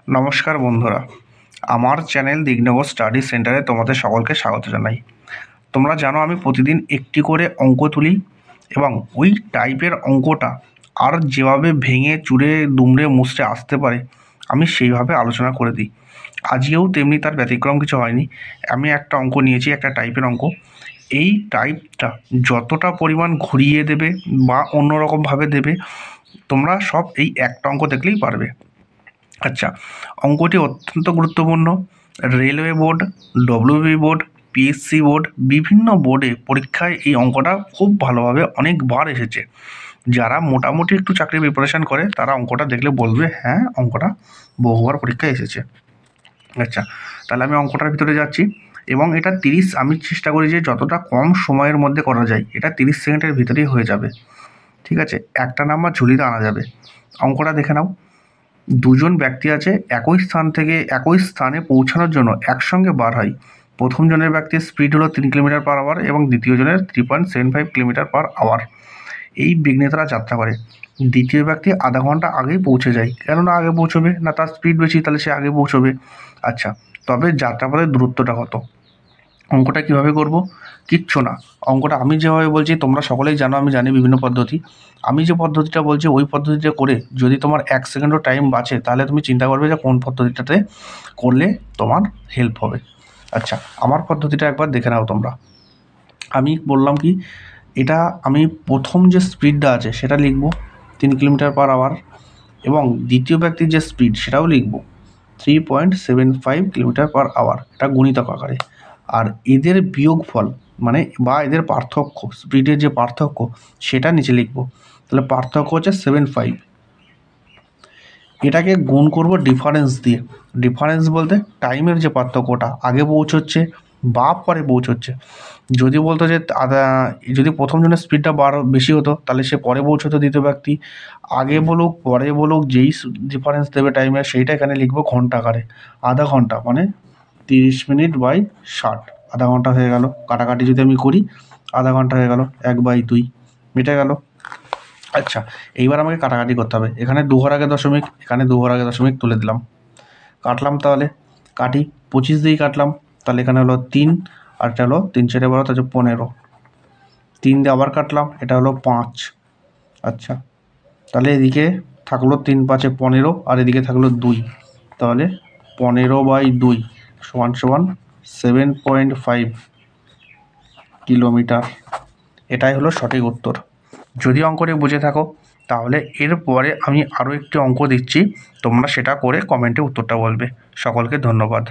নমস্কার বন্ধুরা, আমার চ্যানেল দিগনগর স্টাডি সেন্টারে তোমাদের সকলকে স্বাগত জানাই। তোমরা জানো আমি প্রতিদিন একটি করে অঙ্ক তুলি এবং ওই টাইপের অঙ্কটা আর যেভাবে ভেঙে চুরে দুমড়ে মুচড়ে আসতে পারে আমি সেইভাবে আলোচনা করে দিই। আজকেও তেমনি তার ব্যতিক্রম কিছু হয়নি। আমি একটা অঙ্ক নিয়েছি, একটা টাইপের অঙ্ক। এই টাইপটা যতটা পরিমাণ ঘুরিয়ে দেবে বা অন্যরকমভাবে দেবে, তোমরা সব এই একটা অঙ্ক দেখলেই পারবে। আচ্ছা, অঙ্কটি অত্যন্ত গুরুত্বপূর্ণ। Railway board, WB board, PSC board, বিভিন্ন বোর্ডে পরীক্ষায় এই অঙ্কটা খুব ভালোভাবে অনেকবার এসেছে। যারা মোটামুটি একটু চাকরির প্রিপারেশান করে তারা অঙ্কটা দেখলে বলবে হ্যাঁ, অঙ্কটা বহুবার পরীক্ষায় এসেছে। আচ্ছা, তাহলে আমি অঙ্কটার ভিতরে যাচ্ছি এবং এটা আমি চেষ্টা করি যে যতটা কম সময়ের মধ্যে করা যায়, এটা 30 সেকেন্ডের ভিতরেই হয়ে যাবে। ঠিক আছে, একটা নাম্বার ঝুলিতে আনা যাবে। অঙ্কটা দেখে নাও। দুজন ব্যক্তি আছে, একই স্থান থেকে একই স্থানে পৌঁছানোর জন্য একসঙ্গে বার হয়। প্রথম জনের ব্যক্তির স্পিড হলো 3 কিলোমিটার পার আওয়ার এবং দ্বিতীয় জনের 3.75 কিলোমিটার পার আওয়ার। এই বেগে তারা যাত্রা করে। দ্বিতীয় ব্যক্তি আধা ঘন্টা আগেই পৌঁছে যায়। কেননা আগে পৌঁছবে না, তার স্পিড বেশি, তাহলে সে আগে পৌঁছবে। আচ্ছা, তবে যাত্রাপথের দূরত্বটা কত? অঙ্কটা কিভাবে করব? কিচ্ছু না, অঙ্কটা আমি যেভাবে বলছি তোমরা সকলেই জানো, আমি জানি বিভিন্ন পদ্ধতি। আমি যে পদ্ধতিটা বলছি ওই পদ্ধতিটা করে যদি তোমার 1 সেকেন্ডও টাইম বাঁচে তাহলে তুমি চিন্তা করবে যে কোন পদ্ধতিটাতে করলে তোমার হেল্প হবে। আচ্ছা, আমার পদ্ধতিটা একবার দেখে নাও তোমরা। আমি বললাম কি, এটা আমি প্রথম যে স্পিডটা আছে সেটা লিখব 3 কিলোমিটার পার আওয়ার এবং দ্বিতীয় ব্যক্তির যে স্পিড সেটাও লিখব 3.75 কিলোমিটার পার আওয়ার, এটা গুণিতক আকারে। আর এদের বিয়োগফল মানে বা এদের পার্থক্য, স্পিডের যে পার্থক্য সেটা নিচে লিখব। তাহলে পার্থক্য হচ্ছে 75। এটাকে গুণ করব ডিফারেন্স দিয়ে। ডিফারেন্স বলতে টাইমের যে পার্থক্যটা, আগে পৌঁছচ্ছে বা পরে পৌঁছচ্ছে। যদি বলতো যে যদি প্রথম জনের স্পিডটা বেশি হতো তাহলে সে পরে পৌঁছতো, দ্বিতীয় ব্যক্তি আগে বলুক পরে বলুক যেই ডিফারেন্স দেবে টাইমের সেইটা এখানে লিখবো ঘন্টা আকারে। আধা ঘন্টা মানে 30 মিনিট বাই 60, আধা ঘন্টা হয়ে গেল। কাটাকাটি যদি আমি করি আধা ঘন্টা হয়ে গেল, 1/2 মিটে গেল। আচ্ছা, এইবার আমাকে কাটাকাটি করতে হবে। এখানে 2 ঘর আগে দশমিক, এখানে 2 ঘর আগে দশমিক তুলে দিলাম, কাটলাম। তাহলে কাটি, 25 দিয়েই কাটলাম। তাহলে এখানে হলো 3 আর এটা হলো 3 4 12, তাহলে 15। 3 দিয়ে আবার কাটলাম, এটা হলো 5। আচ্ছা, তাহলে এদিকে থাকলো 3 5 15 আর এদিকে থাকলো 2। তাহলে 15/2 সমান সমান 7.5 কিলোমিটার। এটাই হলো সঠিক উত্তর। যদি অঙ্কটি বুঝে থাকো তাহলে এরপরে আমি আরও একটি অঙ্ক দিচ্ছি, তোমরা সেটা করে কমেন্টে উত্তরটা বলবে। সকলকে ধন্যবাদ।